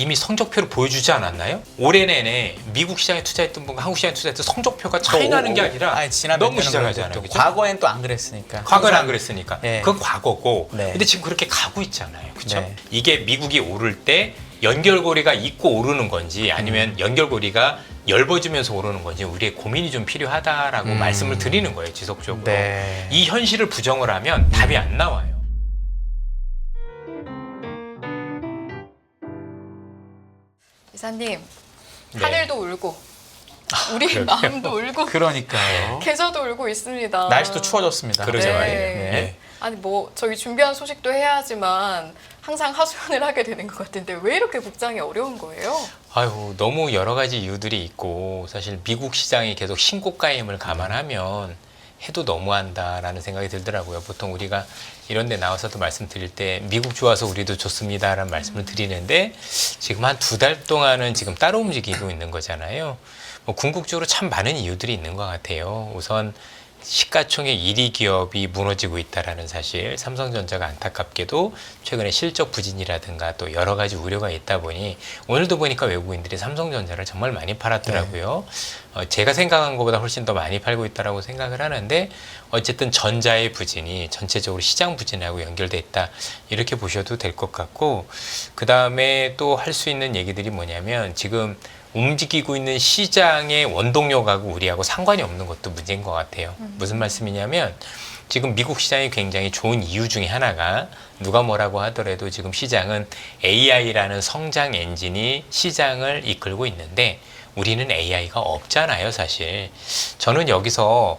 이미 성적표를 보여주지 않았나요? 올해 내내 미국 시장에 투자했던 분과 한국 시장에 투자했던 성적표가 차이 나는 게 아니라 너무 시장하잖아요. 과거엔 또 안 그랬으니까. 과거는 안 그랬으니까. 네. 그건 과거고. 네. 근데 지금 그렇게 가고 있잖아요. 그렇죠? 네. 이게 미국이 오를 때 연결고리가 있고 오르는 건지 아니면 연결고리가 엷어지면서 오르는 건지 우리의 고민이 좀 필요하다라고 말씀을 드리는 거예요. 지속적으로. 네. 이 현실을 부정을 하면 답이 안 나와요. 이사님, 네. 하늘도 울고 우리 그러게요. 마음도 울고 그러니까요. 계절도 울고 있습니다. 날씨도 추워졌습니다. 그러죠, 네. 말이에요. 네. 아니 뭐 저희 준비한 소식도 해야 하지만 항상 하소연을 하게 되는 것 같은데 왜 이렇게 국장이 어려운 거예요? 아유, 너무 여러 가지 이유들이 있고 사실 미국 시장이 계속 신고가임을 감안하면 해도 너무한다라는 생각이 들더라고요. 보통 우리가 이런 데 나와서도 말씀드릴 때 미국 좋아서 우리도 좋습니다라는 말씀을 드리는데 지금 한 2달 동안은 지금 따로 움직이고 있는 거잖아요. 뭐 궁극적으로 참 많은 이유들이 있는 것 같아요. 우선 시가총액 1위 기업이 무너지고 있다는 사실, 삼성전자가 안타깝게도 최근에 실적 부진이라든가 또 여러 가지 우려가 있다 보니 오늘도 보니까 외국인들이 삼성전자를 정말 많이 팔았더라고요. 제가 생각한 것보다 훨씬 더 많이 팔고 있다고 생각을 하는데 어쨌든 전자의 부진이 전체적으로 시장 부진하고 연결돼 있다 이렇게 보셔도 될 것 같고, 그 다음에 또 할 수 있는 얘기들이 뭐냐면 지금 움직이고 있는 시장의 원동력하고 우리하고 상관이 없는 것도 문제인 것 같아요. 무슨 말씀이냐면 지금 미국 시장이 굉장히 좋은 이유 중에 하나가 누가 뭐라고 하더라도 지금 시장은 AI라는 성장 엔진이 시장을 이끌고 있는데 우리는 AI가 없잖아요, 사실. 저는 여기서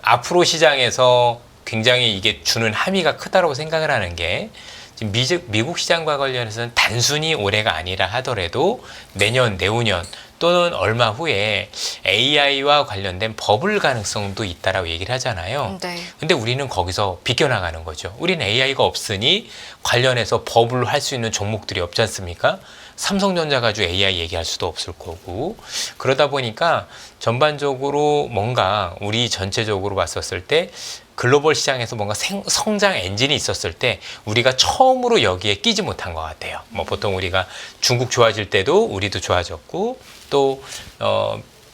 앞으로 시장에서 굉장히 이게 주는 함의가 크다고 생각을 하는 게 지금 미국 시장과 관련해서는 단순히 올해가 아니라 하더라도 내년, 내후년 또는 얼마 후에 AI와 관련된 버블 가능성도 있다라고 얘기를 하잖아요. 네. 근데 우리는 거기서 비껴나가는 거죠. 우리는 AI가 없으니 관련해서 버블을 할 수 있는 종목들이 없지 않습니까? 삼성전자 가지고 AI 얘기할 수도 없을 거고, 그러다 보니까 전반적으로 뭔가 우리 전체적으로 봤었을 때 글로벌 시장에서 뭔가 성장 엔진이 있었을 때 우리가 처음으로 여기에 끼지 못한 것 같아요. 뭐 보통 우리가 중국 좋아질 때도 우리도 좋아졌고, 또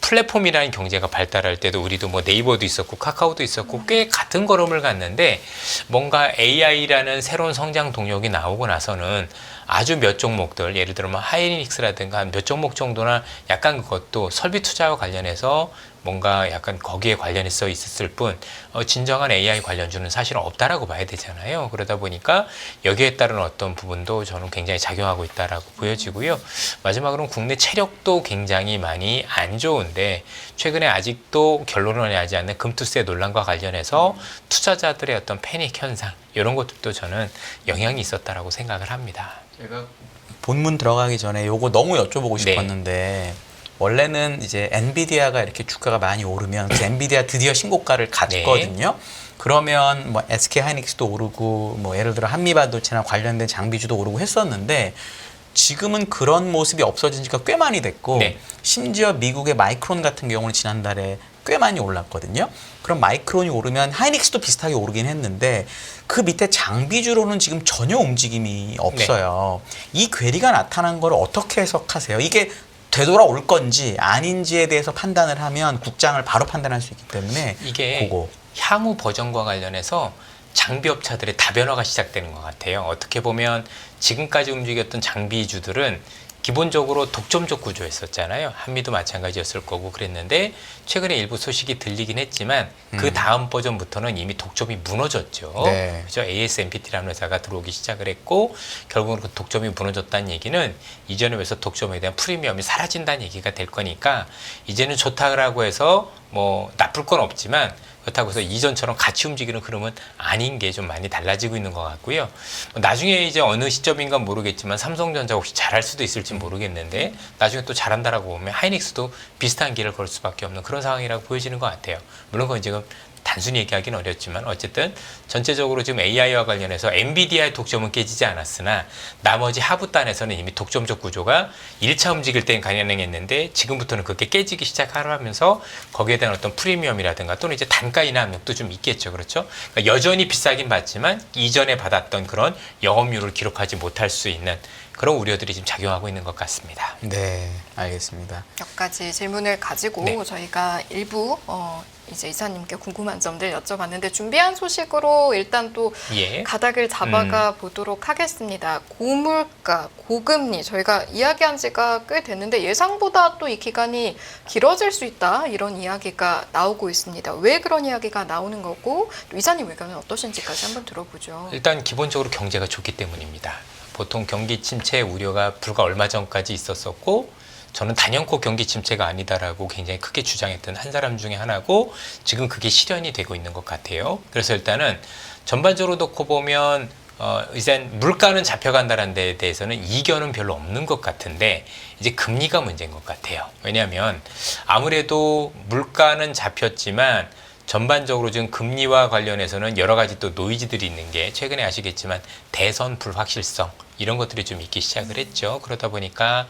플랫폼이라는 경제가 발달할 때도 우리도 뭐 네이버도 있었고 카카오도 있었고 꽤 같은 걸음을 갔는데 뭔가 AI라는 새로운 성장 동력이 나오고 나서는 아주 몇 종목들, 예를 들면 하이닉스라든가 몇 종목 정도나 약간 그것도 설비 투자와 관련해서 뭔가 약간 거기에 관련해서 있었을 뿐 진정한 AI 관련주는 사실은 없다라고 봐야 되잖아요. 그러다 보니까 여기에 따른 어떤 부분도 저는 굉장히 작용하고 있다라고 보여지고요. 마지막으로는 국내 체력도 굉장히 많이 안 좋은데 최근에 아직도 결론을 내지 않는 금투세 논란과 관련해서 투자자들의 어떤 패닉 현상 이런 것들도 저는 영향이 있었다라고 생각을 합니다. 제가 본문 들어가기 전에 요거 너무 여쭤보고 싶었는데 원래는 이제 엔비디아가 이렇게 주가가 많이 오르면 그 엔비디아 드디어 신고가를 갔거든요. 그러면 뭐 SK 하이닉스도 오르고 뭐 예를 들어 한미반도체나 관련된 장비주도 오르고 했었는데 지금은 그런 모습이 없어진 지가 꽤 많이 됐고 심지어 미국의 마이크론 같은 경우는 지난달에 꽤 많이 올랐거든요. 그럼 마이크론이 오르면 하이닉스도 비슷하게 오르긴 했는데 그 밑에 장비주로는 지금 전혀 움직임이 없어요. 이 괴리가 나타난 걸 어떻게 해석하세요? 이게 되돌아올 건지 아닌지에 대해서 판단을 하면 국장을 바로 판단할 수 있기 때문에 이게 향후 버전과 관련해서 장비 업체들의 다변화가 시작되는 것 같아요. 어떻게 보면 지금까지 움직였던 장비주들은 기본적으로 독점적 구조였었잖아요. 한미도 마찬가지였을 거고 그랬는데 최근에 일부 소식이 들리긴 했지만 그 다음 버전부터는 이미 독점이 무너졌죠. 그죠? ASMPT라는 회사가 들어오기 시작을 했고 결국은 그 독점이 무너졌다는 얘기는 이전에 비해서 독점에 대한 프리미엄이 사라진다는 얘기가 될 거니까 이제는 좋다고 해서 뭐 나쁠 건 없지만 그렇다고 해서 이전처럼 같이 움직이는 흐름은 아닌 게 좀 많이 달라지고 있는 것 같고요. 나중에 이제 어느 시점인가 모르겠지만 삼성전자 혹시 잘할 수도 있을지 모르겠는데 나중에 또 잘한다라고 보면 하이닉스도 비슷한 길을 걸 수밖에 없는 그런 상황이라고 보여지는 것 같아요. 물론 그건 지금 단순히 얘기하기는 어렵지만 어쨌든 전체적으로 지금 AI와 관련해서 엔비디아의 독점은 깨지지 않았으나 나머지 하부단에서는 이미 독점적 구조가 1차 움직일 땐 가능했는데 지금부터는 그게 깨지기 시작하면서 거기에 대한 어떤 프리미엄이라든가 또는 이제 단가 인하 압력도 좀 있겠죠. 그렇죠? 그러니까 여전히 비싸긴 받지만 이전에 받았던 그런 영업률을 기록하지 못할 수 있는 그런 우려들이 지금 작용하고 있는 것 같습니다. 네, 알겠습니다. 몇 가지 질문을 가지고 네. 저희가 일부 이제 이사님께 궁금한 점들 여쭤봤는데 준비한 소식으로 일단 또 예. 가닥을 잡아가 보도록 하겠습니다. 고물가, 고금리 저희가 이야기한 지가 꽤 됐는데 예상보다 또 이 기간이 길어질 수 있다 이런 이야기가 나오고 있습니다. 왜 그런 이야기가 나오는 거고 또 이사님 의견은 어떠신지까지 한번 들어보죠. 일단 기본적으로 경제가 좋기 때문입니다. 보통 경기 침체 우려가 불과 얼마 전까지 있었었고 저는 단연코 경기 침체가 아니다라고 굉장히 크게 주장했던 한 사람 중에 하나고 지금 그게 실현이 되고 있는 것 같아요. 그래서 일단은 전반적으로 놓고 보면 이제 물가는 잡혀간다는 데에 대해서는 이견은 별로 없는 것 같은데 이제 금리가 문제인 것 같아요. 왜냐하면 아무래도 물가는 잡혔지만 전반적으로 지금 금리와 관련해서는 여러 가지 또 노이즈들이 있는 게 최근에 아시겠지만 대선 불확실성 이런 것들이 좀 있기 시작을 했죠. 그러다 보니까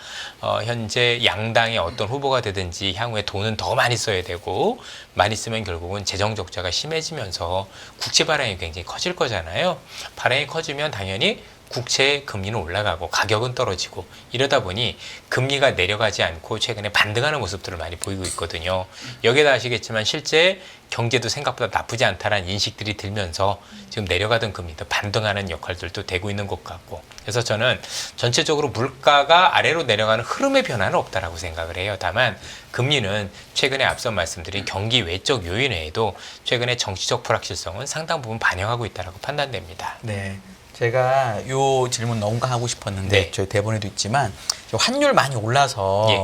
현재 양당의 어떤 후보가 되든지 향후에 돈은 더 많이 써야 되고 많이 쓰면 결국은 재정 적자가 심해지면서 국채 발행이 굉장히 커질 거잖아요. 발행이 커지면 당연히 국채 금리는 올라가고 가격은 떨어지고 이러다 보니 금리가 내려가지 않고 최근에 반등하는 모습들을 많이 보이고 있거든요. 여기에다 아시겠지만 실제 경제도 생각보다 나쁘지 않다라는 인식들이 들면서 지금 내려가던 금리도 반등하는 역할들도 되고 있는 것 같고 그래서 저는 전체적으로 물가가 아래로 내려가는 흐름의 변화는 없다라고 생각을 해요. 다만 금리는 최근에 앞서 말씀드린 경기 외적 요인 외에도 최근에 정치적 불확실성은 상당 부분 반영하고 있다라고 판단됩니다. 네. 제가 요 질문 너무 하고 싶었는데 네. 저희 대본에도 있지만 환율 많이 올라서 예.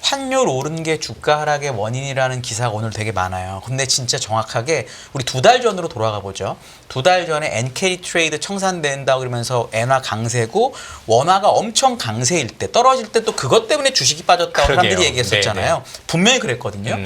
환율 오른 게 주가 하락의 원인이라는 기사가 오늘 되게 많아요. 근데 진짜 정확하게 우리 2달 전으로 돌아가 보죠. 2달 전에 엔캐리 트레이드 청산된다 그러면서 엔화 강세고 원화가 엄청 강세일 때 떨어질 때 또 그것 때문에 주식이 빠졌다고 그러게요. 사람들이 얘기했었잖아요. 분명히 그랬거든요.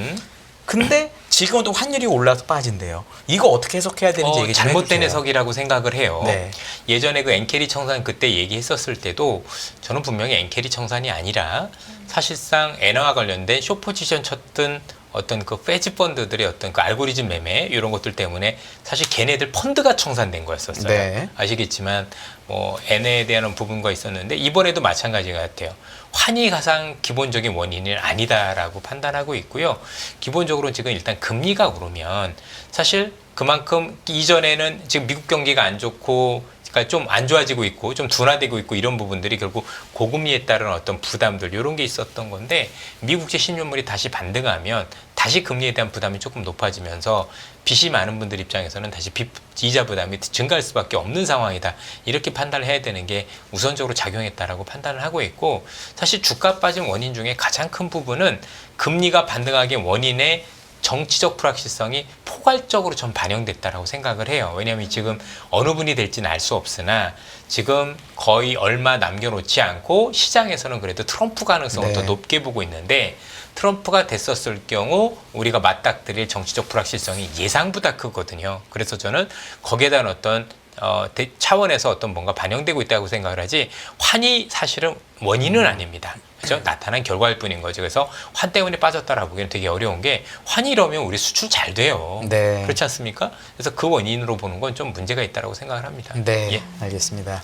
근데 지금은 또 환율이 올라서 빠진대요. 이거 어떻게 해석해야 되는지 얘기 좀 잘못된 해주세요. 해석이라고 생각을 해요. 네. 예전에 그 엔캐리 청산 그때 얘기했었을 때도 저는 분명히 엔캐리 청산이 아니라 사실상 엔화와 관련된 숏포지션 쳤던 어떤 그 페지 펀드들의 어떤 그 알고리즘 매매 이런 것들 때문에 사실 걔네들 펀드가 청산된 거였었어요. 네. 아시겠지만 뭐 엔에 대한 부분과 있었는데 이번에도 마찬가지 같아요. 환이 가장 기본적인 원인은 아니다라고 판단하고 있고요. 기본적으로 지금 일단 금리가 오르면 사실 그만큼 이전에는 지금 미국 경기가 안 좋고 그러니까 좀 안 좋아지고 있고 좀 둔화되고 있고 이런 부분들이 결국 고금리에 따른 어떤 부담들 이런 게 있었던 건데 미국제 신용물이 다시 반등하면 다시 금리에 대한 부담이 조금 높아지면서 빚이 많은 분들 입장에서는 다시 빚 이자 부담이 증가할 수밖에 없는 상황이다. 이렇게 판단을 해야 되는 게 우선적으로 작용했다라고 판단을 하고 있고 사실 주가 빠진 원인 중에 가장 큰 부분은 금리가 반등하기 원인의 정치적 불확실성이 포괄적으로 좀 반영됐다라고 생각을 해요. 왜냐하면 지금 어느 분이 될지는 알 수 없으나 지금 거의 얼마 남겨놓지 않고 시장에서는 그래도 트럼프 가능성을 네. 더 높게 보고 있는데 트럼프가 됐었을 경우 우리가 맞닥뜨릴 정치적 불확실성이 예상보다 크거든요. 그래서 저는 거기에 대한 어떤 차원에서 어떤 뭔가 반영되고 있다고 생각을 하지 환이 사실은 원인은 아닙니다. 그렇죠? 나타난 결과일 뿐인 거죠. 그래서 환 때문에 빠졌다라고 보기에는 되게 어려운 게 환이 이러면 우리 수출 잘 돼요. 네. 그렇지 않습니까? 그래서 그 원인으로 보는 건 좀 문제가 있다고 생각을 합니다. 네, 예. 알겠습니다.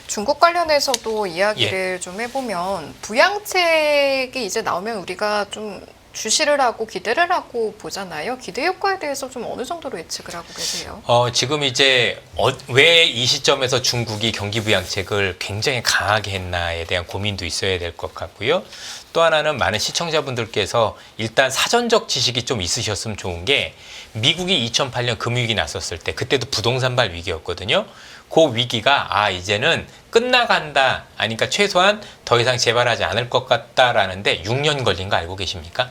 중국 관련해서도 이야기를 좀 해보면 부양책이 이제 나오면 우리가 좀 주시를 하고 기대를 하고 보잖아요. 기대 효과에 대해서 좀 어느 정도로 예측을 하고 계세요? 지금 이제 왜 이 시점에서 중국이 경기 부양책을 굉장히 강하게 했나에 대한 고민도 있어야 될 것 같고요. 또 하나는 많은 시청자분들께서 일단 사전적 지식이 좀 있으셨으면 좋은 게 미국이 2008년 금융위기 났었을 때 그때도 부동산발 위기였거든요. 그 위기가 이제는 끝나간다. 그러니까 최소한 더 이상 재발하지 않을 것 같다라는데 6년 걸린 거 알고 계십니까?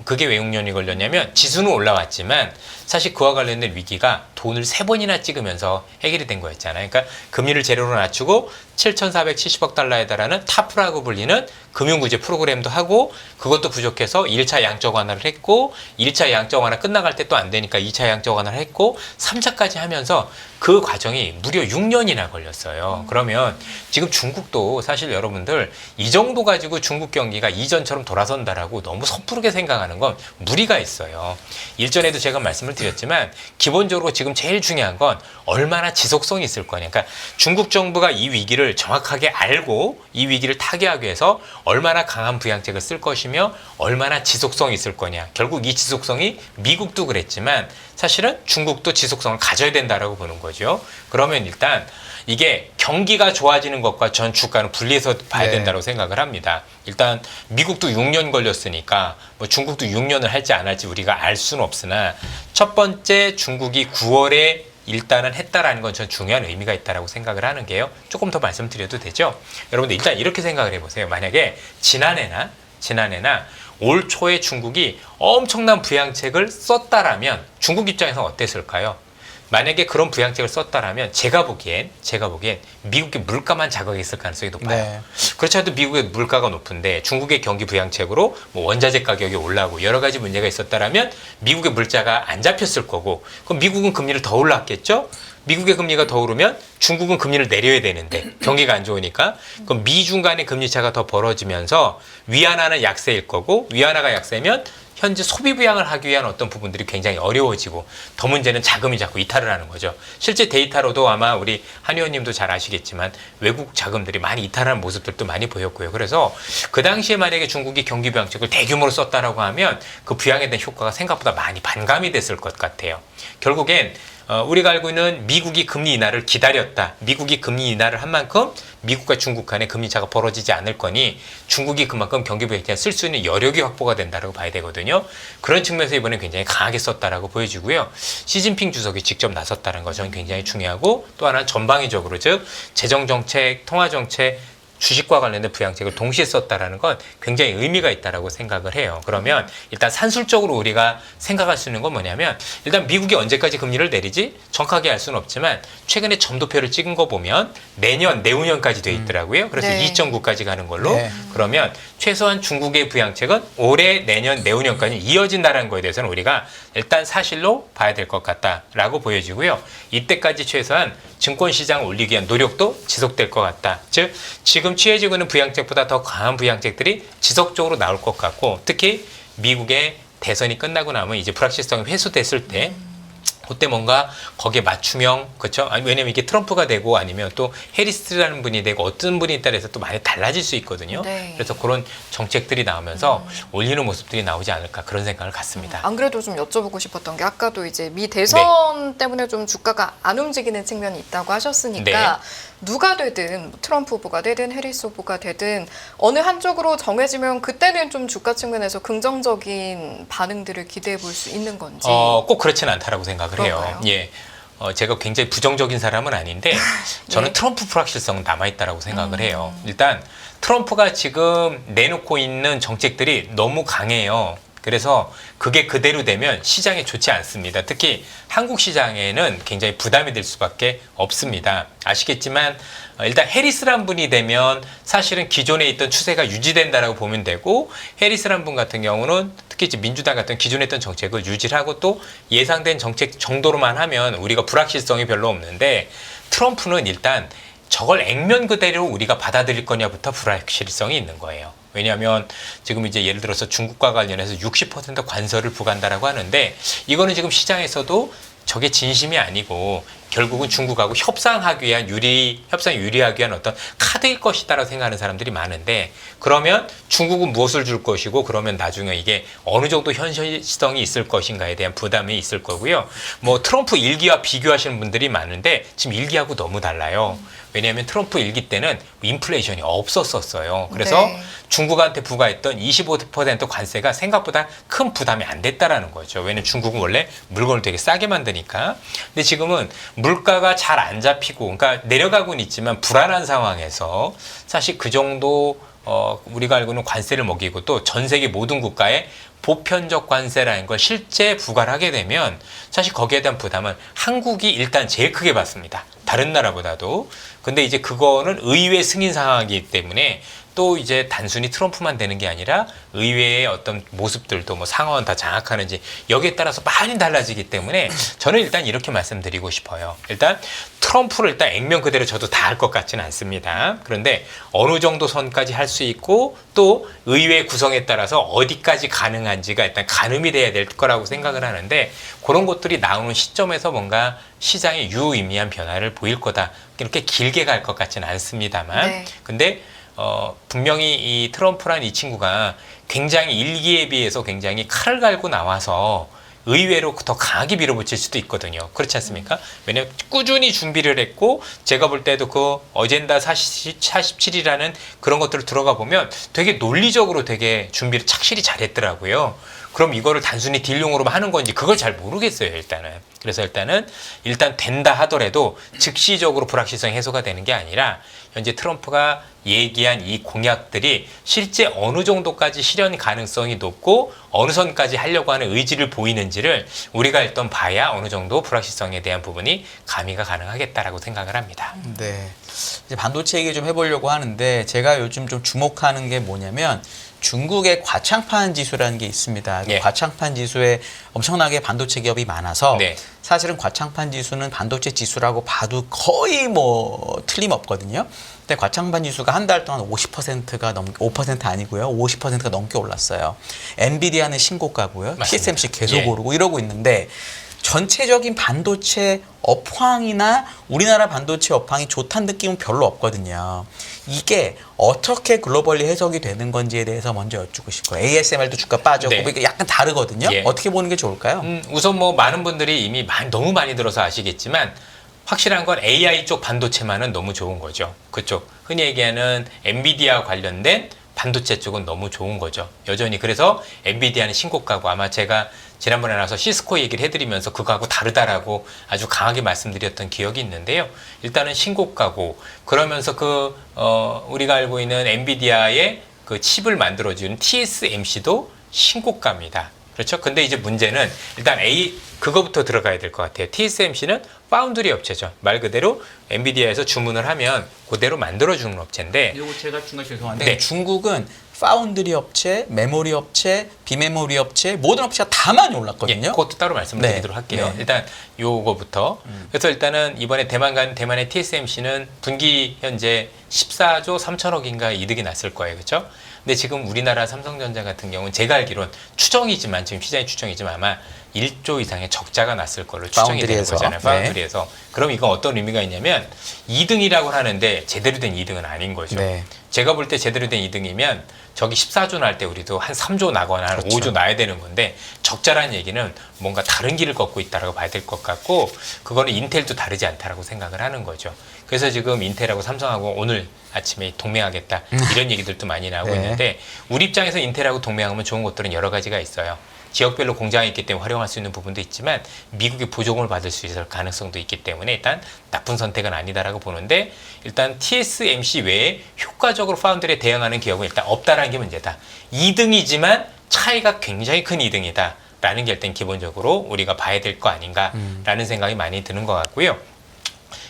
그게 왜 6년이 걸렸냐면 지수는 올라왔지만 사실 그와 관련된 위기가 돈을 3번이나 찍으면서 해결이 된 거였잖아요. 그러니까 금리를 제로로 낮추고 7,470억 달러에 달하는 타프라고 불리는 금융구제 프로그램도 하고 그것도 부족해서 1차 양적 완화를 했고 1차 양적 완화 끝나갈 때 또 안 되니까 2차 양적 완화를 했고 3차까지 하면서 그 과정이 무려 6년이나 걸렸어요. 그러면 지금 중국도 사실 여러분들 이 정도 가지고 중국 경기가 이전처럼 돌아선다라고 너무 섣부르게 생각하는 건 무리가 있어요. 일전에도 제가 말씀을 드렸지만 기본적으로 지금 제일 중요한 건 얼마나 지속성이 있을 거냐. 그러니까 중국 정부가 이 위기를 정확하게 알고 이 위기를 타개하기 위해서 얼마나 강한 부양책을 쓸 것이며 얼마나 지속성이 있을 거냐. 결국 이 지속성이 미국도 그랬지만 사실은 중국도 지속성을 가져야 된다라고 보는 거죠. 그러면 일단 이게 경기가 좋아지는 것과 전 주가는 분리해서 봐야 된다고 생각을 합니다. 일단 미국도 6년 걸렸으니까 뭐 중국도 6년을 할지 안 할지 우리가 알 수는 없으나 첫 번째 중국이 9월에 일단은 했다라는 건 전 중요한 의미가 있다라고 생각을 하는 게요. 조금 더 말씀드려도 되죠? 여러분들 일단 이렇게 생각을 해보세요. 만약에 지난해나 올 초에 중국이 엄청난 부양책을 썼다라면 중국 입장에서 어땠을까요? 만약에 그런 부양책을 썼다라면 제가 보기엔 미국의 물가만 자극했을 가능성이 높아요. 네. 그렇지 않아도 미국의 물가가 높은데 중국의 경기 부양책으로 뭐 원자재 가격이 올라오고 여러 가지 문제가 있었다라면 미국의 물자가 안 잡혔을 거고 그럼 미국은 금리를 더 올랐겠죠? 미국의 금리가 더 오르면 중국은 금리를 내려야 되는데 경기가 안 좋으니까 그럼 미중 간의 금리 차가 더 벌어지면서 위안화는 약세일 거고 위안화가 약세면 현재 소비 부양을 하기 위한 어떤 부분들이 굉장히 어려워지고 더 문제는 자금이 자꾸 이탈을 하는 거죠. 실제 데이터로도 아마 우리 한 의원님도 잘 아시겠지만 외국 자금들이 많이 이탈하는 모습들도 많이 보였고요. 그래서 그 당시에 만약에 중국이 경기 부양책을 대규모로 썼다라고 하면 그 부양에 대한 효과가 생각보다 많이 반감이 됐을 것 같아요. 결국엔 우리가 알고 있는 미국이 금리 인하를 기다렸다. 미국이 금리 인하를 한 만큼 미국과 중국 간의 금리 차가 벌어지지 않을 거니 중국이 그만큼 경기 부양책을 쓸 수 있는 여력이 확보가 된다고 봐야 되거든요. 그런 측면에서 이번에 굉장히 강하게 썼다라고 보여지고요. 시진핑 주석이 직접 나섰다는 것은 굉장히 중요하고 또 하나는 전방위적으로 즉 재정정책, 통화정책, 주식과 관련된 부양책을 동시에 썼다라는 건 굉장히 의미가 있다라고 생각을 해요. 그러면 일단 산술적으로 우리가 생각할 수 있는 건 뭐냐면 일단 미국이 언제까지 금리를 내리지 정확하게 알 수는 없지만 최근에 점도표를 찍은 거 보면 내후년까지 돼 있더라고요. 그래서 네. 2.9까지 가는 걸로 네. 그러면 최소한 중국의 부양책은 올해, 내년, 내후년까지 이어진다는 거에 대해서는 우리가 일단 사실로 봐야 될 것 같다라고 보여지고요. 이때까지 최소한 증권시장을 올리기 위한 노력도 지속될 것 같다. 즉 지금 취해지고 있는 부양책보다 더 강한 부양책들이 지속적으로 나올 것 같고 특히 미국의 대선이 끝나고 나면 이제 불확실성이 회수됐을 때 그때 뭔가 거기에 맞춤형 그렇죠? 아니 왜냐면 이게 트럼프가 되고 아니면 또 해리스라는 분이 되고 어떤 분이 따라서 또 많이 달라질 수 있거든요. 네. 그래서 그런 정책들이 나오면서 올리는 모습들이 나오지 않을까 그런 생각을 갖습니다. 안 그래도 좀 여쭤보고 싶었던 게 아까도 이제 미 대선 때문에 좀 주가가 안 움직이는 측면이 있다고 하셨으니까 누가 되든 트럼프 후보가 되든 해리스 후보가 되든 어느 한쪽으로 정해지면 그때는 좀 주가 측면에서 긍정적인 반응들을 기대해 볼 수 있는 건지. 꼭 그렇지는 않다라고 생각을 그런가요? 해요. 예. 제가 굉장히 부정적인 사람은 아닌데 저는 네. 트럼프 불확실성은 남아있다라고 생각을 해요. 일단 트럼프가 지금 내놓고 있는 정책들이 너무 강해요. 그래서 그게 그대로 되면 시장에 좋지 않습니다. 특히 한국 시장에는 굉장히 부담이 될 수밖에 없습니다. 아시겠지만 일단 해리스란 분이 되면 사실은 기존에 있던 추세가 유지된다라고 보면 되고 해리스란 분 같은 경우는 특히 이제 민주당 같은 기존에 있던 정책을 유지를 하고 또 예상된 정책 정도로만 하면 우리가 불확실성이 별로 없는데 트럼프는 일단 저걸 액면 그대로 우리가 받아들일 거냐부터 불확실성이 있는 거예요. 왜냐하면 지금 이제 예를 들어서 중국과 관련해서 60% 관세를 부과한다라고 하는데 이거는 지금 시장에서도 저게 진심이 아니고 결국은 중국하고 협상하기 위한 협상 유리하기 위한 어떤 카드일 것이다라고 생각하는 사람들이 많은데 그러면 중국은 무엇을 줄 것이고 그러면 나중에 이게 어느 정도 현실성이 있을 것인가에 대한 부담이 있을 거고요. 뭐 트럼프 일기와 비교하시는 분들이 많은데 지금 일기하고 너무 달라요. 왜냐하면 트럼프 일기 때는 인플레이션이 없었어요. 그래서 네. 중국한테 부과했던 25% 관세가 생각보다 큰 부담이 안 됐다라는 거죠. 왜냐면 중국은 원래 물건을 되게 싸게 만드니까. 근데 지금은 물가가 잘 안 잡히고, 그러니까 내려가고는 있지만 불안한 상황에서 사실 그 정도 우리가 알고 있는 관세를 먹이고 또 전 세계 모든 국가에 보편적 관세라는 걸 실제 부과를 하게 되면 사실 거기에 대한 부담은 한국이 일단 제일 크게 받습니다. 다른 나라보다도. 근데 이제 그거는 의회 승인 상황이기 때문에 또 이제 단순히 트럼프만 되는 게 아니라 의회의 어떤 모습들도 뭐 상원 다 장악하는지 여기에 따라서 많이 달라지기 때문에 저는 일단 이렇게 말씀드리고 싶어요. 일단 트럼프를 일단 액면 그대로 저도 다 할 것 같지는 않습니다. 그런데 어느 정도 선까지 할 수 있고 또 의회 구성에 따라서 어디까지 가능한지가 일단 가늠이 돼야 될 거라고 생각을 하는데 그런 것들이 나오는 시점에서 뭔가 시장에 유의미한 변화를 보일 거다. 이렇게 길게 갈 것 같지는 않습니다만 네. 근데 분명히 이 트럼프란 이 친구가 굉장히 일기에 비해서 굉장히 칼을 갈고 나와서 의외로 더 강하게 밀어붙일 수도 있거든요. 그렇지 않습니까? 왜냐하면 꾸준히 준비를 했고 제가 볼 때도 그 어젠다 47이라는 그런 것들을 들어가 보면 되게 논리적으로 되게 준비를 착실히 잘했더라고요. 그럼 이거를 단순히 딜용으로만 하는 건지 그걸 잘 모르겠어요, 일단은. 그래서 일단 된다 하더라도 즉시적으로 불확실성이 해소가 되는 게 아니라 현재 트럼프가 얘기한 이 공약들이 실제 어느 정도까지 실현 가능성이 높고 어느 선까지 하려고 하는 의지를 보이는지를 우리가 일단 봐야 어느 정도 불확실성에 대한 부분이 가미가 가능하겠다라고 생각을 합니다. 네. 이제 반도체 얘기 좀 해보려고 하는데 제가 요즘 좀 주목하는 게 뭐냐면 중국의 과창판 지수라는 게 있습니다. 네. 과창판 지수에 엄청나게 반도체 기업이 많아서 네. 사실은 과창판 지수는 반도체 지수라고 봐도 거의 뭐 틀림없거든요. 근데 과창판 지수가 한 달 동안 50%가 5% 아니고요. 50%가 넘게 올랐어요. 엔비디아는 신고가고요. 맞습니다. TSMC 계속 예. 오르고 이러고 있는데 전체적인 반도체 업황이나 우리나라 반도체 업황이 좋다는 느낌은 별로 없거든요. 이게 어떻게 글로벌리 해석이 되는 건지에 대해서 먼저 여쭙고 싶어요. ASML도 주가 빠졌고 네. 뭐 이게 약간 다르거든요. 예. 어떻게 보는 게 좋을까요? 우선 뭐 많은 분들이 이미 너무 많이 들어서 아시겠지만 확실한 건 AI 쪽 반도체만은 너무 좋은 거죠. 그쪽 흔히 얘기하는 엔비디아 관련된 반도체 쪽은 너무 좋은 거죠. 여전히 그래서 엔비디아는 신고가고 아마 제가 지난번에 나와서 시스코 얘기를 해드리면서 그거하고 다르다라고 아주 강하게 말씀드렸던 기억이 있는데요. 일단은 신고가고 그러면서 우리가 알고 있는 엔비디아의 그 칩을 만들어주는 TSMC도 신고가입니다. 그렇죠? 근데 이제 문제는 일단 그거부터 들어가야 될 것 같아요. TSMC는 파운드리 업체죠. 말 그대로 엔비디아에서 주문을 하면 그대로 만들어주는 업체인데 이거 제가 중간 죄송한데 네. 중국은 파운드리 업체, 메모리 업체, 비메모리 업체 모든 업체가 다 많이 올랐거든요. 그것도 따로 말씀을 네. 드리도록 할게요. 네. 일단 요거부터. 그래서 일단은 이번에 대만의 TSMC는 분기 현재 14조 3천억인가 이득이 났을 거예요. 그렇죠? 근데 지금 우리나라 삼성전자 같은 경우는 제가 알기로는 추정이지만 지금 시장의 추정이지만 아마 1조 이상의 적자가 났을 걸로 추정이 되는 파운드리에서. 거잖아요. 네. 파운드리에서. 그럼 이건 어떤 의미가 있냐면 2등이라고 하는데 제대로 된 2등은 아닌 거죠. 네. 제가 볼 때 제대로 된 2등이면 저기 14조 날 때 우리도 한 3조 나거나 한 그렇죠. 5조 나야 되는 건데 적자라는 얘기는 뭔가 다른 길을 걷고 있다라고 봐야 될 것 같고 그거는 인텔도 다르지 않다라고 생각을 하는 거죠. 그래서 지금 인텔하고 삼성하고 오늘 아침에 동맹하겠다 이런 얘기들도 많이 나오고 네. 있는데 우리 입장에서 인텔하고 동맹하면 좋은 것들은 여러 가지가 있어요. 지역별로 공장이 있기 때문에 활용할 수 있는 부분도 있지만 미국의 보조금을 받을 수 있을 가능성도 있기 때문에 일단 나쁜 선택은 아니다라고 보는데 일단 TSMC 외에 효과적으로 파운드리에 대응하는 기업은 일단 없다라는 게 문제다. 2등이지만 차이가 굉장히 큰 2등이다. 라는 게 일단 기본적으로 우리가 봐야 될 거 아닌가라는 생각이 많이 드는 것 같고요.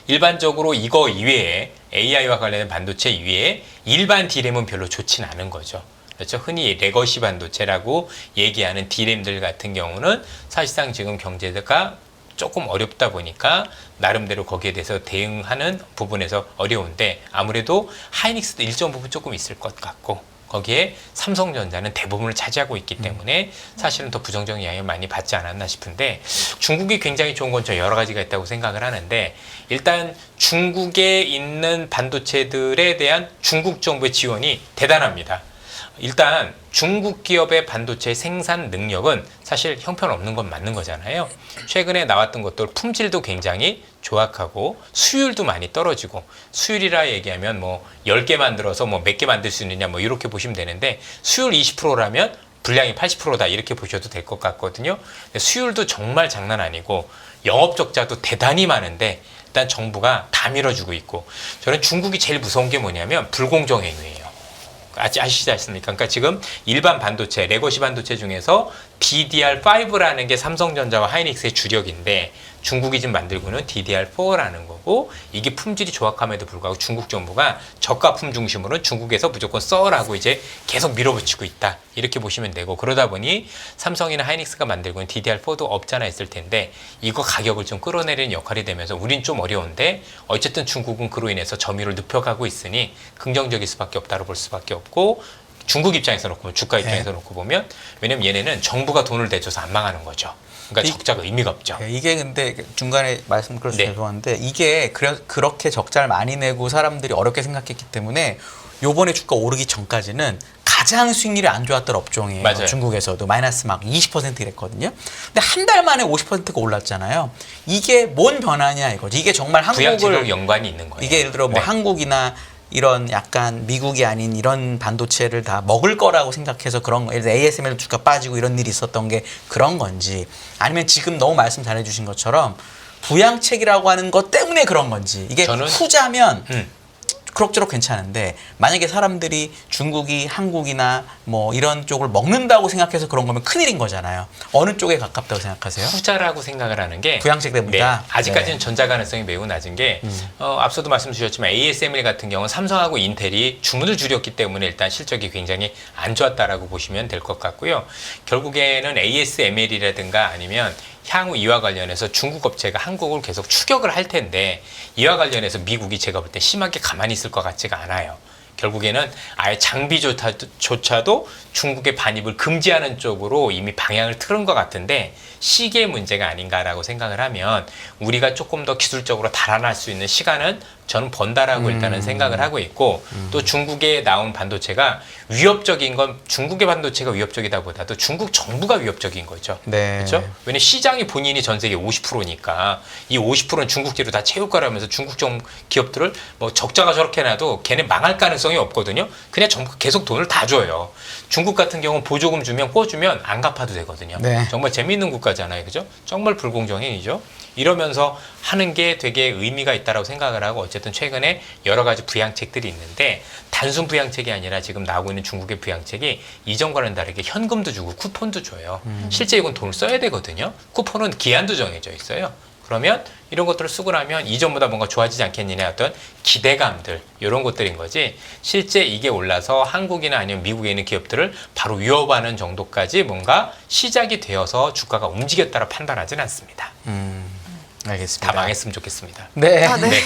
일반적으로 이거 이외에 AI와 관련된 반도체 이외에 일반 D램은 별로 좋지는 않은 거죠. 그렇죠? 흔히 레거시 반도체라고 얘기하는 D램들 같은 경우는 사실상 지금 경제가 조금 어렵다 보니까 나름대로 거기에 대해서 대응하는 부분에서 어려운데 아무래도 하이닉스도 일정 부분 조금 있을 것 같고 거기에 삼성전자는 대부분을 차지하고 있기 때문에 사실은 더 부정적인 영향을 많이 받지 않았나 싶은데 중국이 굉장히 좋은 건 저 여러 가지가 있다고 생각을 하는데 일단 중국에 있는 반도체들에 대한 중국 정부의 지원이 대단합니다. 일단 중국 기업의 반도체 생산 능력은 사실 형편없는 건 맞는 거잖아요. 최근에 나왔던 것들 품질도 굉장히 조악하고 수율도 많이 떨어지고, 수율이라 얘기하면 뭐 10개 만들어서 뭐 몇 개 만들 수 있느냐 뭐 이렇게 보시면 되는데, 수율 20%라면 분량이 80%다 이렇게 보셔도 될 것 같거든요. 수율도 정말 장난 아니고 영업 적자도 대단히 많은데 일단 정부가 다 밀어주고 있고, 저는 중국이 제일 무서운 게 뭐냐면 불공정 행위예요. 아시지 않습니까? 그러니까 지금 일반 반도체, 레거시 반도체 중에서 DDR5라는 게 삼성전자와 하이닉스의 주력인데, 중국이 지금 만들고는 DDR4라는 거고, 이게 품질이 조악함에도 불구하고 중국 정부가 저가품 중심으로 중국에서 무조건 써라고 이제 계속 밀어붙이고 있다, 이렇게 보시면 되고, 그러다 보니 삼성이나 하이닉스가 만들고는 DDR4도 없잖아 있을 텐데 이거 가격을 좀 끌어내리는 역할이 되면서 우린 좀 어려운데, 어쨌든 중국은 그로 인해서 점유율을 눕혀가고 있으니 긍정적일 수밖에 없다고 볼 수밖에 없고, 중국 입장에서 놓고 보면, 주가 입장에서 놓고 보면, 왜냐면 얘네는 정부가 돈을 대줘서 안 망하는 거죠. 그러니까 적자가 의미가 없죠. 이게 근데 중간에 말씀 그래서 네. 죄송한데, 이게 그렇게 적자를 많이 내고 사람들이 어렵게 생각했기 때문에 요번에 주가 오르기 전까지는 가장 수익률이 안 좋았던 업종이에요. 맞아요. 중국에서도 마이너스 막 20% 이랬거든요. 근데 한 달 만에 50%가 올랐잖아요. 이게 뭔 변화냐 이거지. 이게 정말 부양체랑 한국을, 연관이 있는 거예요. 이게 예를 들어 뭐 네. 한국이나 이런 약간 미국이 아닌 이런 반도체를 다 먹을 거라고 생각해서 그런 거, 예를 들어 ASML 주가 빠지고 이런 일이 있었던 게 그런 건지, 아니면 지금 너무 말씀 잘해주신 것처럼 부양책이라고 하는 것 때문에 그런 건지, 이게 저는 후자면 그럭저럭 괜찮은데, 만약에 사람들이 중국이 한국이나 뭐 이런 쪽을 먹는다고 생각해서 그런 거면 큰일인 거잖아요. 어느 쪽에 가깝다고 생각하세요? 후자라고 생각을 하는 게, 부양책 때문이다? 네, 아직까지는 네. 전자 가능성이 매우 낮은 게, 앞서도 말씀 주셨지만 ASML 같은 경우는 삼성하고 인텔이 주문을 줄였기 때문에 일단 실적이 굉장히 안 좋았다라고 보시면 될 것 같고요. 결국에는 ASML이라든가 아니면 향후 이와 관련해서 중국 업체가 한국을 계속 추격을 할 텐데, 이와 관련해서 미국이 제가 볼 때 심하게 가만히 있을 것 같지가 않아요. 결국에는 아예 장비조차도 중국의 반입을 금지하는 쪽으로 이미 방향을 틀은 것 같은데, 시기의 문제가 아닌가라고 생각을 하면 우리가 조금 더 기술적으로 달아날 수 있는 시간은 저는 번다라고 일단은 생각을 하고 있고, 또 중국에 나온 반도체가 위협적인 건 중국의 반도체가 위협적이다 보다도 중국 정부가 위협적인 거죠. 네. 그렇죠? 왜냐면 시장이 본인이 전 세계 50%니까 이 50%는 중국제로 다 채울 거라면서 중국 기업들을 뭐 적자가 저렇게 나도 걔네 망할 가능성이 없거든요. 그냥 정부가 계속 돈을 다 줘요. 중국 같은 경우는 보조금 주면 꿔주면 안 갚아도 되거든요. 네. 정말 재미있는 국가잖아요. 그죠? 정말 불공정행위죠. 이러면서 하는 게 되게 의미가 있다고 생각을 하고, 어쨌든 최근에 여러 가지 부양책들이 있는데, 단순 부양책이 아니라 지금 나오고 있는 중국의 부양책이 이전과는 다르게 현금도 주고 쿠폰도 줘요. 실제 이건 돈을 써야 되거든요. 쿠폰은 기한도 정해져 있어요. 그러면 이런 것들을 쓰고 나면 이전보다 뭔가 좋아지지 않겠느냐, 어떤 기대감들, 이런 것들인 거지, 실제 이게 올라서 한국이나 아니면 미국에 있는 기업들을 바로 위협하는 정도까지 뭔가 시작이 되어서 주가가 움직였다라 판단하지는 않습니다. 알겠습니다. 다 망했으면 좋겠습니다. 네. 아, 네. 네.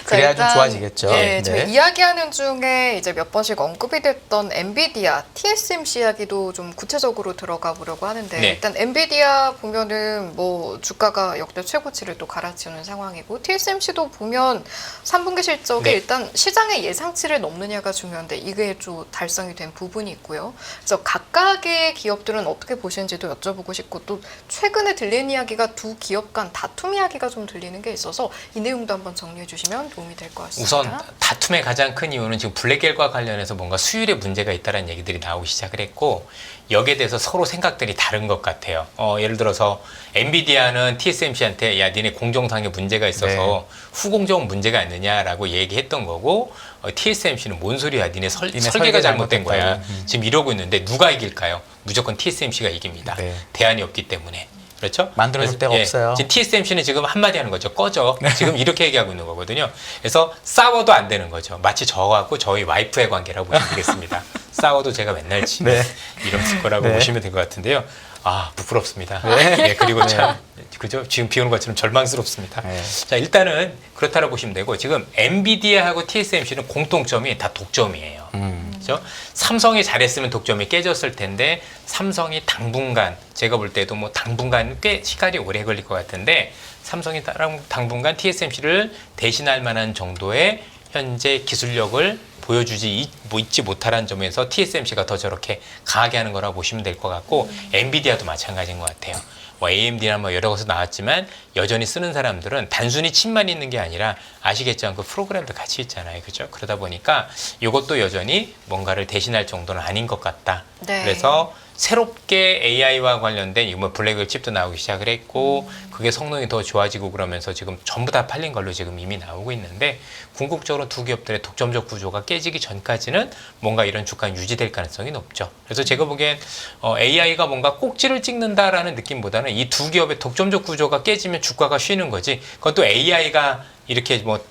그래야 좀 좋아지겠죠. 예, 저희 네. 이야기하는 중에 이제 몇 번씩 언급이 됐던 엔비디아, TSMC 이야기도 좀 구체적으로 들어가 보려고 하는데, 네. 일단 엔비디아 보면은 뭐 주가가 역대 최고치를 또 갈아치우는 상황이고, TSMC도 보면 3분기 실적이 네. 일단 시장의 예상치를 넘느냐가 중요한데 이게 좀 달성이 된 부분이 있고요. 그래서 각각의 기업들은 어떻게 보시는지도 여쭤보고 싶고, 또 최근에 들린 이야기가 두 기업 간 다툼 이야기가 좀 들리는 게 있어서 이 내용도 한번 정리해 주시면 도움이 될 것 같습니다. 우선 다툼의 가장 큰 이유는 지금 블랙겔과 관련해서 뭔가 수율에 문제가 있다는 얘기들이 나오기 시작을 했고, 여기에 대해서 서로 생각들이 다른 것 같아요. 예를 들어서 엔비디아는 TSMC한테 야 니네 공정상에 문제가 있어서 후공정 문제가 있느냐라고 얘기했던 거고, TSMC는 뭔 소리야, 니네 설계가 잘못된 거야. 지금 이러고 있는데 누가 이길까요? 무조건 TSMC가 이깁니다. 네. 대안이 없기 때문에. 그렇죠? 만들어줄 데가 없어요. 지금 TSMC는 지금 한마디 하는 거죠. 꺼져. 지금 이렇게 얘기하고 있는 거거든요. 그래서 싸워도 안 되는 거죠. 마치 저하고 저희 와이프의 관계라고 보시면 되겠습니다. 싸워도 제가 맨날 지금 네. 이런 거라고 네. 보시면 될 것 같은데요. 아, 부끄럽습니다. 네. 네, 그리고 참, 그죠? 지금 비 오는 것처럼 절망스럽습니다. 네. 자, 일단은 그렇다고 보시면 되고, 지금 엔비디아하고 TSMC는 공통점이 다 독점이에요. 그렇죠? 삼성이 잘했으면 독점이 깨졌을 텐데, 삼성이 당분간, 제가 볼 때도 뭐 당분간 꽤 시간이 오래 걸릴 것 같은데, 삼성이 당분간 TSMC를 대신할 만한 정도의 현재 기술력을 보여주지 있지 못하라는 점에서 TSMC가 더 저렇게 강하게 하는 거라고 보시면 될 것 같고 엔비디아도 마찬가지인 것 같아요. 뭐 AMD나 뭐 여러 곳에서 나왔지만 여전히 쓰는 사람들은 단순히 칩만 있는 게 아니라 아시겠지만 그 프로그램도 같이 있잖아요. 그죠? 그러다 보니까 이것도 여전히 뭔가를 대신할 정도는 아닌 것 같다. 네. 그래서 새롭게 AI와 관련된 뭐 블랙홀 칩도 나오기 시작을 했고 그게 성능이 더 좋아지고 그러면서 지금 전부 다 팔린 걸로 지금 이미 나오고 있는데 궁극적으로 두 기업들의 독점적 구조가 깨지기 전까지는 뭔가 이런 주가는 유지될 가능성이 높죠. 그래서 제가 보기엔 AI가 뭔가 꼭지를 찍는다라는 느낌보다는 이 두 기업의 독점적 구조가 깨지면 주가가 쉬는 거지 그건 또 AI가 이렇게 뭐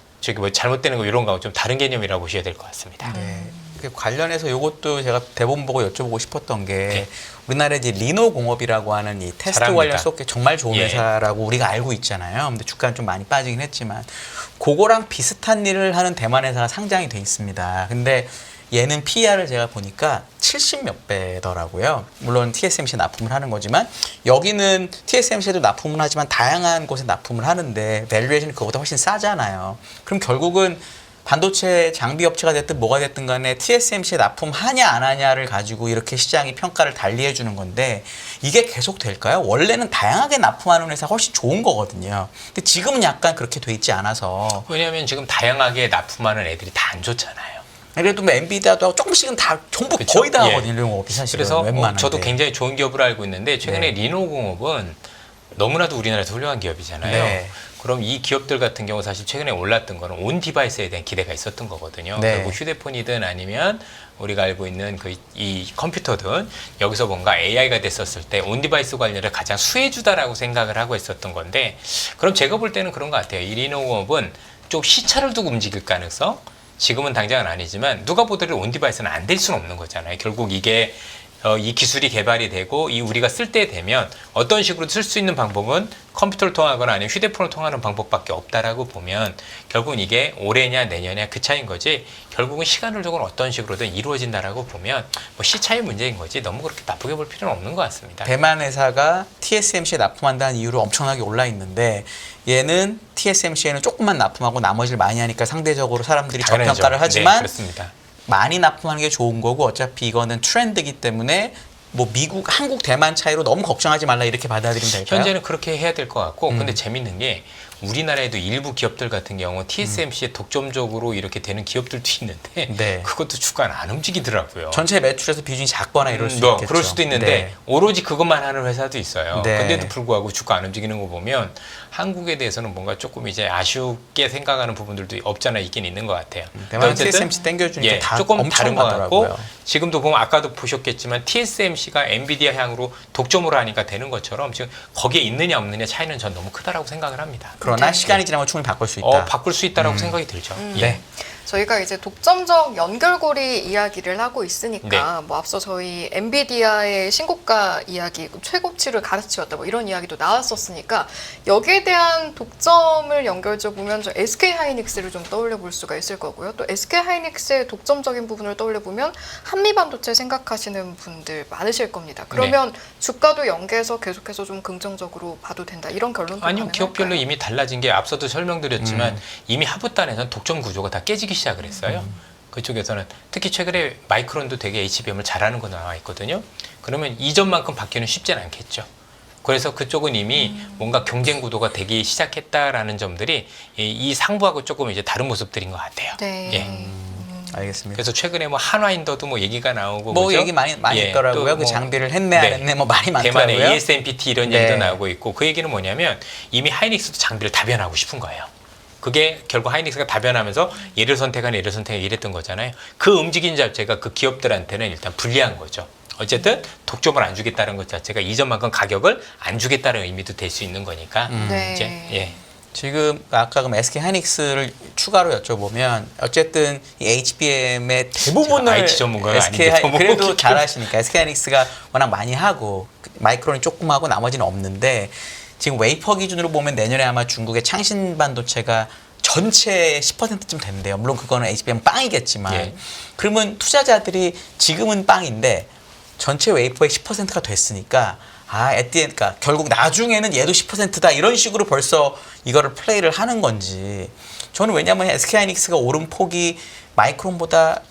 잘못되는 거 이런 거하고 좀 다른 개념이라고 보셔야 될 것 같습니다. 네. 그 관련해서 이것도 제가 대본 보고 여쭤보고 싶었던 게 네. 우리나라에 이제 리노 공업이라고 하는 이 테스트 잘합니다. 관련 소프트웨어 정말 좋은 예. 회사라고 우리가 알고 있잖아요. 근데 주가는 좀 많이 빠지긴 했지만 그거랑 비슷한 일을 하는 대만 회사가 상장이 돼 있습니다. 근데 얘는 PER을 제가 보니까 70몇 배더라고요. 물론 TSMC 납품을 하는 거지만 여기는 TSMC에도 납품을 하지만 다양한 곳에 납품을 하는데 밸류에이션이 그거보다 훨씬 싸잖아요. 그럼 결국은 반도체 장비 업체가 됐든 뭐가 됐든 간에 TSMC에 납품하냐 안 하냐를 가지고 이렇게 시장이 평가를 달리해 주는 건데 이게 계속 될까요? 원래는 다양하게 납품하는 회사가 훨씬 좋은 거거든요. 근데 지금은 약간 그렇게 돼 있지 않아서 왜냐하면 지금 다양하게 납품하는 애들이 다 안 좋잖아요. 그래도 뭐 엔비디아도 하고 조금씩은 다 전부 그쵸? 거의 다 예. 하거든요. 이런 거 사실은 그래서 웬만한데. 저도 굉장히 좋은 기업으로 알고 있는데 최근에 네. 리노공업은 너무나도 우리나라에서 훌륭한 기업이잖아요. 네. 그럼 이 기업들 같은 경우 사실 최근에 올랐던 거는 온 디바이스에 대한 기대가 있었던 거거든요. 네. 결국 휴대폰이든 아니면 우리가 알고 있는 이 컴퓨터든 여기서 뭔가 AI가 됐었을 때 온 디바이스 관련을 가장 수혜주다라고 생각을 하고 있었던 건데 그럼 제가 볼 때는 그런 것 같아요. 이 리노공업은 좀 시차를 두고 움직일 가능성 지금은 당장은 아니지만 누가 보더라도 온 디바이스는 안 될 수는 없는 거잖아요. 결국 이게 이 기술이 개발이 되고 이 우리가 쓸 때 되면 어떤 식으로 쓸 수 있는 방법은 컴퓨터를 통하거나 아니면 휴대폰을 통하는 방법밖에 없다라고 보면 결국은 이게 올해냐 내년이냐 그 차이인 거지 결국은 시간을 두고는 어떤 식으로든 이루어진다라고 보면 뭐 시차의 문제인 거지 너무 그렇게 나쁘게 볼 필요는 없는 것 같습니다. 대만 회사가 TSMC에 납품한다는 이유로 엄청나게 올라 있는데 얘는 TSMC에는 조금만 납품하고 나머지를 많이 하니까 상대적으로 사람들이 당연하죠. 저평가를 네, 하지만 그렇습니다. 많이 납품하는 게 좋은 거고 어차피 이거는 트렌드이기 때문에 뭐 미국, 한국, 대만 차이로 너무 걱정하지 말라 이렇게 받아들이면 될까요? 현재는 그렇게 해야 될 것 같고 근데 재밌는 게 우리나라에도 일부 기업들 같은 경우 TSMC에 독점적으로 이렇게 되는 기업들도 있는데 네. 그것도 주가는 안 움직이더라고요. 전체 매출에서 비중이 작거나 이럴 수 있겠죠. 그럴 수도 있는데 네. 오로지 그것만 하는 회사도 있어요. 네. 근데도 불구하고 주가 안 움직이는 거 보면 한국에 대해서는 뭔가 조금 이제 아쉽게 생각하는 부분들도 없잖아 있긴 있는 것 같아요. 대만 어쨌든 TSMC 땡겨주니까 예, 다 조금 엄청 다른 것 같고 가더라고요. 지금도 보면 아까도 보셨겠지만 TSMC가 엔비디아 향으로 독점으로 하니까 되는 것처럼 지금 거기에 있느냐 없느냐 차이는 전 너무 크다라고 생각을 합니다. 그러나 네. 시간이 지나면 충분히 바꿀 수 있다. 바꿀 수 있다라고 생각이 들죠. 예. 네. 저희가 이제 독점적 연결고리 이야기를 하고 있으니까 뭐 앞서 저희 엔비디아의 신고가 이야기, 최고치를 갈아치웠다 뭐 이런 이야기도 나왔었으니까 여기에 대한 독점을 연결져 보면 저 SK 하이닉스를 좀 떠올려 볼 수가 있을 거고요. 또 SK 하이닉스의 독점적인 부분을 떠올려 보면 한미반도체 생각하시는 분들 많으실 겁니다. 그러면 주가도 연계해서 계속해서 좀 긍정적으로 봐도 된다 이런 결론도 아니요, 가능할까요? 기업별로 이미 달라진 게 앞서도 설명드렸지만 이미 하부단에서는 독점 구조가 다 깨지기 시작을 했어요. 그쪽에서는 특히 최근에 마이크론도 되게 HBM을 잘하는 거 나와 있거든요. 그러면 이전만큼 바뀌는 쉽지는 않겠죠. 그래서 그쪽은 이미 뭔가 경쟁 구도가 되기 시작했다라는 점들이 이 상부하고 조금 이제 다른 모습들인 것 같아요. 네. 예. 알겠습니다. 그래서 최근에 뭐 한화인더도 뭐 얘기가 나오고 뭐 그죠? 얘기 많이 예, 있더라고요. 또 그 뭐 장비를 했네 안 네. 했네 뭐 말이 많더라고요. 대만의 ASMPT 이런 네. 얘기도 나오고 있고 그 얘기는 뭐냐면 이미 하이닉스도 장비를 다변하고 싶은 거예요. 그게 결국 하이닉스가 다변하면서 얘를 선택하는 얘를 선택하는 이랬던 거잖아요. 그 움직임 자체가 그 기업들한테는 일단 불리한 거죠. 어쨌든 독점을 안 주겠다는 것 자체가 이전만큼 가격을 안 주겠다는 의미도 될 수 있는 거니까 네. 이제 예. 지금 아까 그럼 SK 하이닉스를 추가로 여쭤보면 어쨌든 이 HBM의 대부분을 제가 IT 전문가가 SK 아닌데 너무 그래도 그렇게 잘하시니까 SK 하이닉스가 워낙 많이 하고 마이크론이 조금 하고 나머지는 없는데 지금 웨이퍼 기준으로 보면 내년에 아마 중국의 창신 반도체가 전체 10%쯤 된대요. 물론 그거는 HBM 빵이겠지만 예. 그러면 투자자들이 지금은 빵인데 전체 웨이퍼의 10%가 됐으니까 그러니까 결국 나중에는 얘도 10%다 이런 식으로 벌써 이거를 플레이를 하는 건지 저는 왜냐하면 SK 하이닉스가 오른 폭이 마이크론보다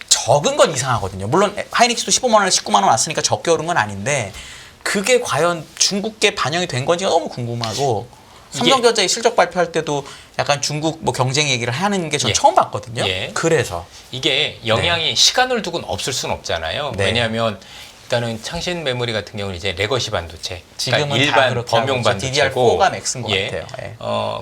적은 건 이상하거든요. 물론 하이닉스도 15만 원, 19만 원 왔으니까 적게 오른 건 아닌데 그게 과연 중국계 반영이 된 건지가 너무 궁금하고 삼성전자의 실적 발표할 때도 약간 중국 뭐 경쟁 얘기를 하는 게 전 예. 처음 봤거든요. 예. 그래서 이게 영향이 시간을 두고는 없을 수는 없잖아요. 네. 왜냐하면 일단은 창신 메모리 같은 경우는 이제 레거시 반도체, 지금은 그러니까 다 일반 그렇게 범용 하고 있죠. 반도체고, DDR4가 맥스인 것 같아요. 예.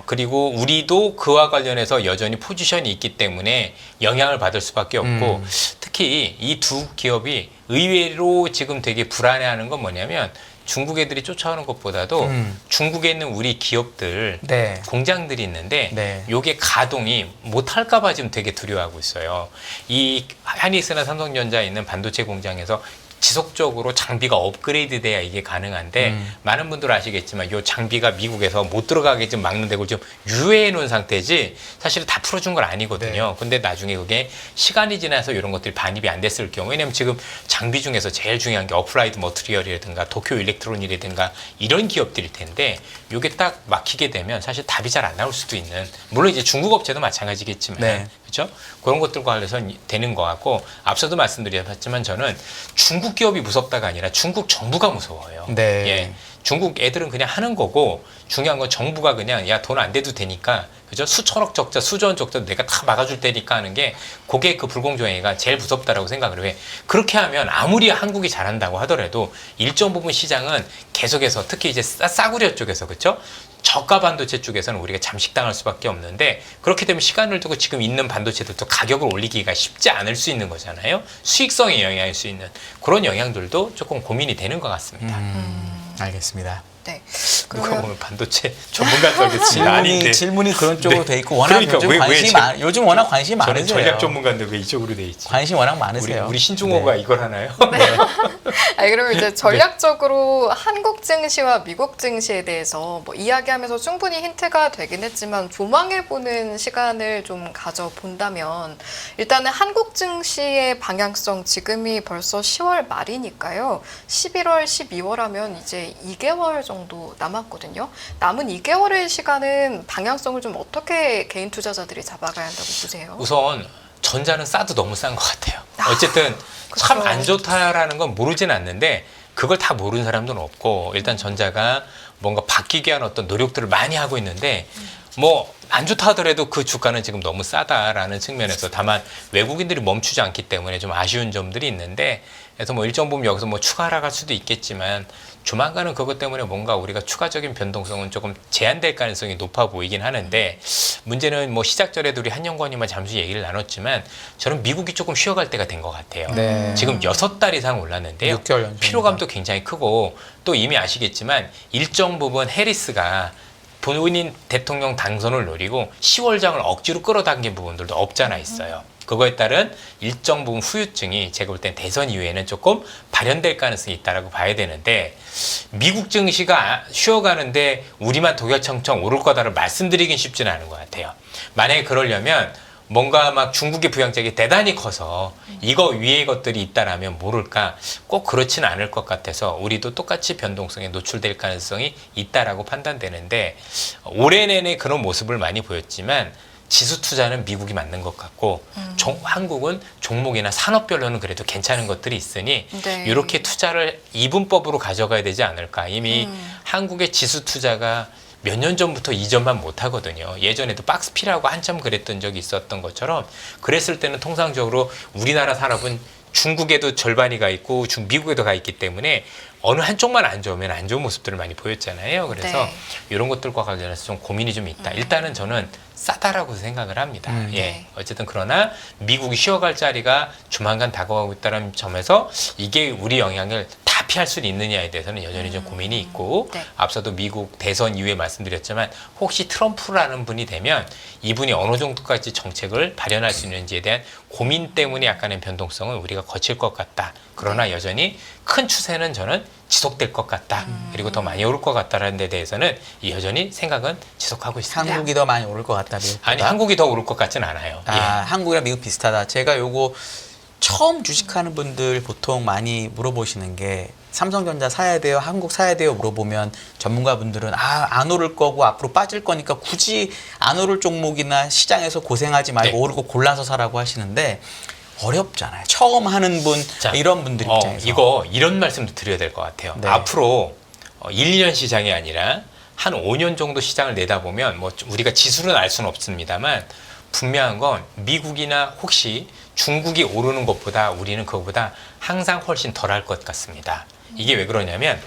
그리고 우리도 그와 관련해서 여전히 포지션이 있기 때문에 영향을 받을 수밖에 없고, 특히 이 두 기업이 의외로 지금 되게 불안해하는 건 뭐냐면 중국 애들이 쫓아오는 것보다도 중국에 있는 우리 기업들 네. 공장들이 있는데 네. 요게 가동이 못할까봐 지금 되게 두려워하고 있어요. 이 하이닉스나 삼성전자에 있는 반도체 공장에서 지속적으로 장비가 업그레이드 돼야 이게 가능한데 많은 분들 아시겠지만 이 장비가 미국에서 못 들어가게 좀 막는 데를 좀 유예해 놓은 상태지 사실 다 풀어준 건 아니거든요. 근데 나중에 그게 시간이 지나서 이런 것들이 반입이 안 됐을 경우, 왜냐면 지금 장비 중에서 제일 중요한 게 어플라이드 머티리얼이라든가 도쿄 일렉트론이라든가 이런 기업들일 텐데 이게 딱 막히게 되면 사실 답이 잘 안 나올 수도 있는, 물론 이제 중국 업체도 마찬가지겠지만 네. 그렇죠? 그런 것들과 관련해서 되는 것 같고, 앞서도 말씀드렸지만 저는 중국 기업이 무섭다가 아니라 중국 정부가 무서워요. 네. 예. 중국 애들은 그냥 하는 거고 중요한 건 정부가 그냥 야 돈 안 돼도 되니까 그죠? 수천억 적자 수조원 적자 내가 다 막아줄 테니까 하는 게 그게 그 불공정행위가 제일 무섭다라고 생각을 해. 그렇게 하면 아무리 한국이 잘한다고 하더라도 일정 부분 시장은 계속해서 특히 이제 싸구려 쪽에서 그렇죠? 저가 반도체 쪽에서는 우리가 잠식당할 수밖에 없는데, 그렇게 되면 시간을 두고 지금 있는 반도체들도 가격을 올리기가 쉽지 않을 수 있는 거잖아요. 수익성에 영향일 수 있는 그런 영향들도 조금 고민이 되는 것 같습니다. 알겠습니다. 네. 누가 그러면 보면 반도체 전문가인지 아닌데 질문이 그런 쪽으로 돼 있고 워낙 그러니까 요즘 관심이 요즘 워낙 관심이 저는 많으세요. 전략 전문가인데 왜 이쪽으로 돼 있지? 관심 워낙 많으세요. 우리 신중호가 이걸 하나요? 아니, 그러면 이제 전략적으로 한국 증시와 미국 증시에 대해서 뭐 이야기하면서 충분히 힌트가 되긴 했지만 조망해 보는 시간을 좀 가져본다면, 일단은 한국 증시의 방향성, 지금이 벌써 10월 말이니까요. 11월, 12월 하면 이제 2개월 정도 남았거든요. 남은 2개월의 시간은 방향성을 좀 어떻게 개인 투자자들이 잡아가야 한다고 보세요? 우선 전자는 싸도 너무 싼 것 같아요. 어쨌든 참 그쵸. 안 좋다라는 건 모르진 않는데 그걸 다 모르는 사람들은 없고, 일단 전자가 뭔가 바뀌기 위한 어떤 노력들을 많이 하고 있는데 뭐 안 좋다 하더라도 그 주가는 지금 너무 싸다라는 측면에서, 다만 외국인들이 멈추지 않기 때문에 좀 아쉬운 점들이 있는데, 그래서 뭐 일정 부분 여기서 뭐 추가 하락할 수도 있겠지만 조만간은 그것 때문에 뭔가 우리가 추가적인 변동성은 조금 제한될 가능성이 높아 보이긴 하는데, 문제는 뭐 시작전에도 우리 한영권이만 잠시 얘기를 나눴지만 저는 미국이 조금 쉬어갈 때가 된 것 같아요. 네. 지금 6달 이상 올랐는데요. 6개월 연속. 피로감도 굉장히 크고, 또 이미 아시겠지만 일정 부분 해리스가 본인 대통령 당선을 노리고 10월장을 억지로 끌어당긴 부분들도 없지 않아 있어요. 그거에 따른 일정 부분 후유증이 제가 볼 땐 대선 이후에는 조금 발현될 가능성이 있다라고 봐야 되는데, 미국 증시가 쉬어가는데 우리만 독일청청 오를 거다를 말씀드리긴 쉽지는 않은 것 같아요. 만약에 그러려면 뭔가 막 중국의 부양책이 대단히 커서 이거 위의 것들이 있다라면 모를까, 꼭 그렇지는 않을 것 같아서 우리도 똑같이 변동성에 노출될 가능성이 있다라고 판단되는데, 올해 내내 그런 모습을 많이 보였지만 지수 투자는 미국이 맞는 것 같고 한국은 종목이나 산업별로는 그래도 괜찮은 것들이 있으니 네. 이렇게 투자를 이분법으로 가져가야 되지 않을까. 이미 한국의 지수 투자가 몇 년 전부터 이전만 못 하거든요. 예전에도 박스피라고 한참 그랬던 적이 있었던 것처럼, 그랬을 때는 통상적으로 우리나라 산업은 중국에도 절반이 가 있고 미국에도 가 있기 때문에 어느 한쪽만 안 좋으면 안 좋은 모습들을 많이 보였잖아요. 그래서 네. 이런 것들과 관련해서 좀 고민이 좀 있다. 일단은 저는 싸다라고 생각을 합니다. 예. 네. 어쨌든 그러나 미국이 쉬어갈 자리가 조만간 다가오고 있다는 점에서 이게 우리 영향을 다 피할 수 있느냐에 대해서는 여전히 좀 고민이 있고, 네. 앞서도 미국 대선 이후에 말씀드렸지만 혹시 트럼프라는 분이 되면 이분이 어느 정도까지 정책을 발현할 수 있는지에 대한 고민 때문에 약간의 변동성을 우리가 거칠 것 같다. 그러나 여전히 큰 추세는 저는 지속될 것 같다. 그리고 더 많이 오를 것 같다라는 데 대해서는 여전히 생각은 지속하고 있습니다. 한국이 더 많이 오를 것 같다. 미국보다. 아니, 한국이 더 오를 것 같진 않아요. 아, 예. 한국이랑 미국 비슷하다. 제가 요거 처음 주식하는 분들 보통 많이 물어보시는 게 삼성전자 사야 돼요? 한국 사야 돼요? 물어보면 전문가분들은 안 오를 거고 앞으로 빠질 거니까 굳이 안 오를 종목이나 시장에서 고생하지 말고 네. 오르고 골라서 사라고 하시는데 어렵잖아요. 처음 하는 분, 자, 이런 분들 입장에서. 이거 이런 말씀도 드려야 될 것 같아요. 네. 앞으로 1, 2년 시장이 아니라 한 5년 정도 시장을 내다보면 뭐 우리가 지수는 알 수는 없습니다만 분명한 건 미국이나 혹시 중국이 오르는 것보다 우리는 그것보다 항상 훨씬 덜할 것 같습니다. 이게 왜 그러냐면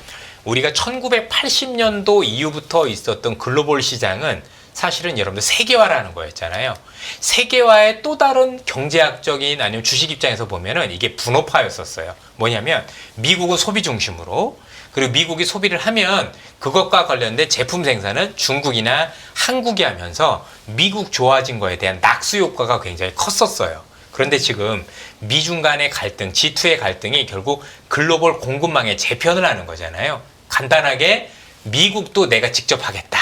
우리가 1980년도 이후부터 있었던 글로벌 시장은 사실은 여러분들 세계화라는 거였잖아요. 세계화의 또 다른 경제학적인 아니면 주식 입장에서 보면은 이게 분업화였었어요. 뭐냐면 미국은 소비 중심으로, 그리고 미국이 소비를 하면 그것과 관련된 제품 생산은 중국이나 한국이 하면서 미국 좋아진 거에 대한 낙수 효과가 굉장히 컸었어요. 그런데 지금 미중 간의 갈등, G2의 갈등이 결국 글로벌 공급망의 재편을 하는 거잖아요. 간단하게 미국도 내가 직접 하겠다.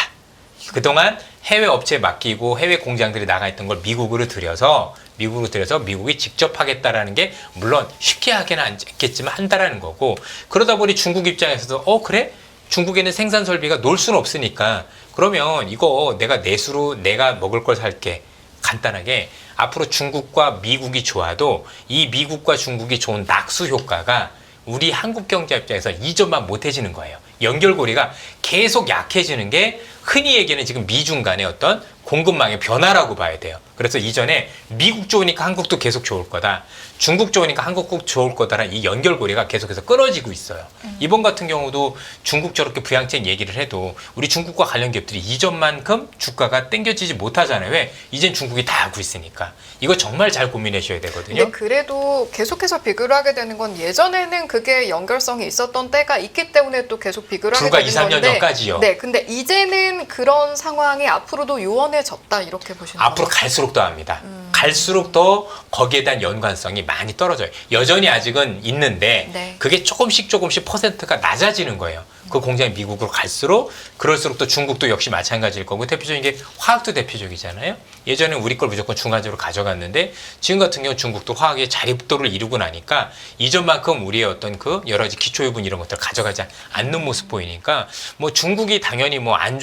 그동안 해외 업체에 맡기고 해외 공장들이 나가 있던 걸 미국으로 들여서 미국이 직접 하겠다라는 게 물론 쉽게 하기는 않겠지만 한다라는 거고, 그러다 보니 중국 입장에서도 그래? 중국에는 생산 설비가 놀 수는 없으니까 그러면 이거 내가 내수로 내가 먹을 걸 살게. 간단하게 앞으로 중국과 미국이 좋아도 이 미국과 중국이 좋은 낙수 효과가 우리 한국 경제 입장에서 이전만 못해지는 거예요. 연결고리가 계속 약해지는 게 흔히 얘기하는 지금 미중 간의 어떤 공급망의 변화라고 봐야 돼요. 그래서 이전에 미국 좋으니까 한국도 계속 좋을 거다, 중국 좋으니까 한국도 좋을 거다라는 이 연결고리가 계속해서 끊어지고 있어요. 이번 같은 경우도 중국 저렇게 부양책 얘기를 해도 우리 중국과 관련 기업들이 이전만큼 주가가 땡겨지지 못하잖아요. 왜? 이젠 중국이 다 하고 있으니까. 이거 정말 잘 고민하셔야 되거든요. 근데 그래도 계속해서 비교를 하게 되는 건 예전에는 그게 연결성이 있었던 때가 있기 때문에 또 계속 비교를 하게 불과 되는 2, 3년 건데 전까지요. 네, 근데 이제는 그런 상황이 앞으로도 요원해졌다 이렇게 보시는 앞으로 건가요? 갈수록 더 합니다. 갈수록 더 거기에 대한 연관성이 많이 떨어져요. 여전히 아직은 있는데 네. 그게 조금씩 퍼센트가 낮아지는 거예요. 그 공장이 미국으로 갈수록 그럴수록 또 중국도 역시 마찬가지일 거고, 대표적인 게 화학도 대표적이잖아요. 예전에 우리 걸 무조건 중간적으로 가져갔는데 지금 같은 경우 중국도 화학의 자립도를 이루고 나니까 이전만큼 우리의 어떤 그 여러 가지 기초유분 이런 것들을 가져가지 않는 모습 보이니까 뭐 중국이 당연히 뭐 안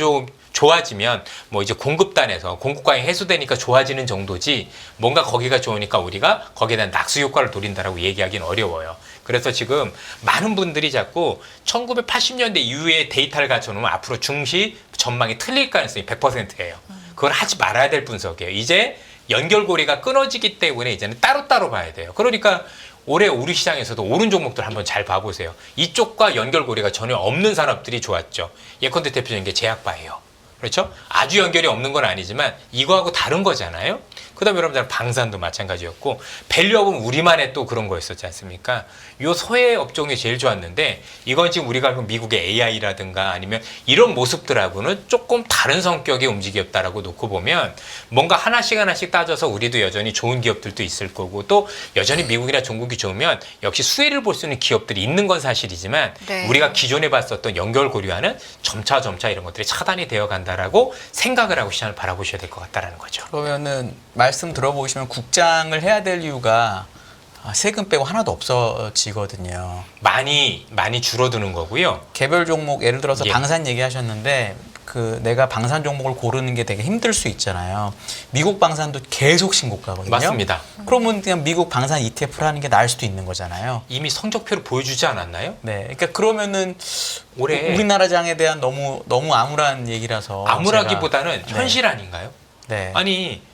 좋아지면 뭐 이제 공급단에서 공급광이 해소되니까 좋아지는 정도지 뭔가 거기가 좋으니까 우리가 거기에 대한 낙수 효과를 노린다라고 얘기하기는 어려워요. 그래서 지금 많은 분들이 자꾸 1980년대 이후에 데이터를 갖춰놓으면 앞으로 중시 전망이 틀릴 가능성이 100%예요. 그걸 하지 말아야 될 분석이에요. 이제 연결고리가 끊어지기 때문에 이제는 따로따로 봐야 돼요. 그러니까 올해 우리 시장에서도 오른 종목들 한번 잘 봐보세요. 이쪽과 연결고리가 전혀 없는 산업들이 좋았죠. 예컨대 대표적인 게 제약바예요. 그렇죠? 아주 연결이 없는 건 아니지만 이거하고 다른 거잖아요. 그 다음에 여러분들 방산도 마찬가지였고, 밸류업은 우리만의 또 그런 거였었지 않습니까? 요 소외 업종이 제일 좋았는데 이건 지금 우리가 미국의 AI라든가 아니면 이런 모습들하고는 조금 다른 성격의 움직였다라고 놓고 보면 뭔가 하나씩 따져서 우리도 여전히 좋은 기업들도 있을 거고, 또 여전히 미국이나 중국이 좋으면 역시 수혜를 볼 수 있는 기업들이 있는 건 사실이지만 네. 우리가 기존에 봤었던 연결고리와는 점차 이런 것들이 차단이 되어 간다라고 생각을 하고 시장을 바라보셔야 될 것 같다라는 거죠. 그러면은 말씀 들어보시면 국장을 해야 될 이유가 세금 빼고 하나도 없어지거든요. 많이 줄어드는 거고요. 개별 종목 예를 들어서 예. 방산 얘기하셨는데 그 내가 방산 종목을 고르는 게 되게 힘들 수 있잖아요. 미국 방산도 계속 신고가거든요. 맞습니다. 그러면 그냥 미국 방산 ETF를 하는 게 나을 수도 있는 거잖아요. 이미 성적표를 보여주지 않았나요? 네, 그러니까 그러면은 올해 우리나라 장에 대한 너무 암울한 얘기라서 암울하기보다는 제가- 현실 아닌가요? 네. 아니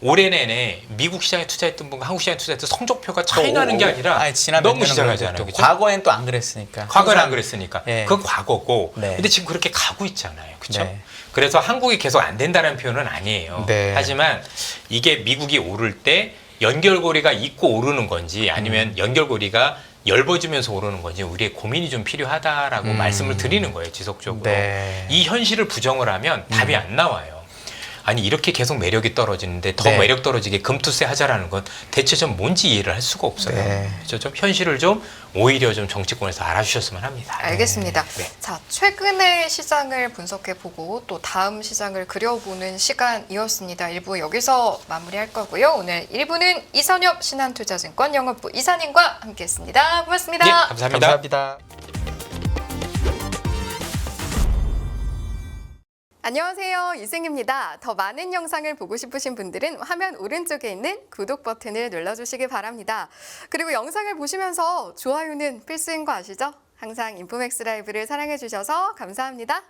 올해 내내 미국 시장에 투자했던 분과 한국 시장에 투자했던 성적표가 차이 나는 게 아니라 아니, 지난 너무 몇 년은 시장하잖아요. 그래도 그죠? 과거엔 또 안 그랬으니까. 과거는 항상- 안 그랬으니까. 예. 그건 과거고. 네. 근데 지금 그렇게 가고 있잖아요. 그렇죠? 네. 그래서 한국이 계속 안 된다는 표현은 아니에요. 네. 하지만 이게 미국이 오를 때 연결고리가 있고 오르는 건지 아니면 연결고리가 엷어지면서 오르는 건지 우리의 고민이 좀 필요하다라고 말씀을 드리는 거예요. 지속적으로. 네. 이 현실을 부정을 하면 답이 안 나와요. 아니 이렇게 계속 매력이 떨어지는데 더 네. 매력 떨어지게 금투세 하자라는 건 대체 좀 뭔지 이해를 할 수가 없어요. 네. 그래서 좀 현실을 좀 오히려 좀 정치권에서 알아주셨으면 합니다. 알겠습니다. 네. 자, 최근의 시장을 분석해보고 또 다음 시장을 그려보는 시간이었습니다. 1부 여기서 마무리할 거고요. 오늘 1부는 이선엽 신한투자증권 영업부 이사님과 함께했습니다. 고맙습니다. 예, 감사합니다. 감사합니다. 안녕하세요. 이승입니다. 더 많은 영상을 보고 싶으신 분들은 화면 오른쪽에 있는 구독 버튼을 눌러주시기 바랍니다. 그리고 영상을 보시면서 좋아요는 필수인 거 아시죠? 항상 인포맥스 라이브를 사랑해주셔서 감사합니다.